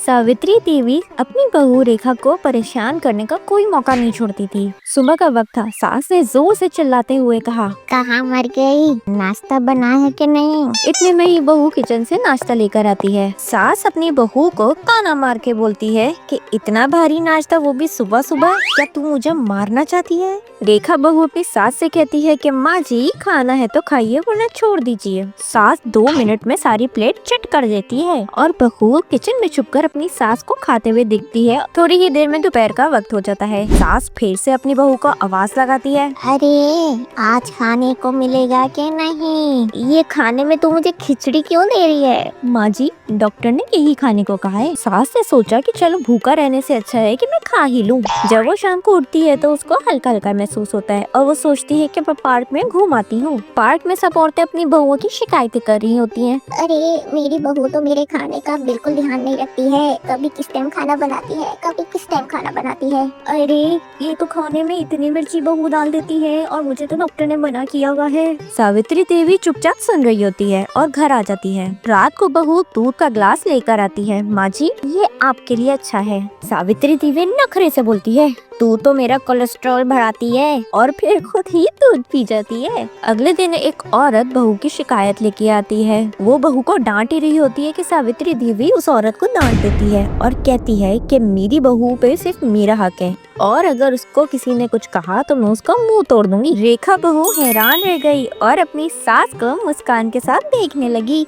सावित्री देवी अपनी बहू रेखा को परेशान करने का कोई मौका नहीं छोड़ती थी। सुबह का वक्त था। सास ने जोर से चिल्लाते हुए कहा, कहाँ मर गई? नाश्ता बना है कि नहीं? इतने में ही बहू किचन से नाश्ता लेकर आती है। सास अपनी बहू को ताना मार के बोलती है कि इतना भारी नाश्ता, वो भी सुबह सुबह, क्या तू मुझे मारना चाहती है? रेखा बहू अपनी सास से कहती है कि माँ जी, खाना है तो खाइए वरना छोड़ दीजिए। सास 2 मिनट में सारी प्लेट चट कर देती है और बहू किचन में छुपकर अपनी सास को खाते हुए दिखती है। थोड़ी ही देर में दोपहर का वक्त हो जाता है। सास फिर से अपनी बहू को आवाज लगाती है, अरे आज खाने को मिलेगा कि नहीं? ये खाने में तू मुझे खिचड़ी क्यों दे रही है? माँ जी, डॉक्टर ने यही खाने को कहा है। सास ने सोचा कि चलो भूखा रहने से अच्छा है कि मैं खा ही लूं। जब वो शाम को उठती है तो उसको हल्का हल्का महसूस होता है और वो सोचती है कि मैं पार्क में घूम आती हूँ। पार्क में सब औरतें अपनी बहुओं की शिकायतें कर रही होती हैं। अरे मेरी बहू तो मेरे खाने का बिल्कुल ध्यान नहीं रखती है। कभी किस टाइम खाना बनाती है, कभी किस टाइम खाना बनाती है। अरे ये तो खाने में इतनी मिर्ची बहू डाल देती है और मुझे तो डॉक्टर ने मना किया हुआ है। सावित्री देवी चुपचाप सुन रही होती है और घर आ जाती है। रात को बहू दूध का ग्लास लेकर आती है। माँ जी, ये आपके लिए अच्छा है। सावित्री देवी नखरे से बोलती है, तू तो मेरा कोलेस्ट्रॉल बढ़ाती है, और फिर खुद ही दूध पी जाती है। अगले दिन एक औरत बहू की शिकायत लेके आती है। वो बहू को डांट ही रही होती है कि सावित्री देवी उस औरत को डांट देती है और कहती है कि मेरी बहू पे सिर्फ मेरा हक है और अगर उसको किसी ने कुछ कहा तो मैं उसका मुंह तोड़ दूंगी। रेखा बहू हैरान रह गई और अपनी सास को मुस्कान के साथ देखने लगी।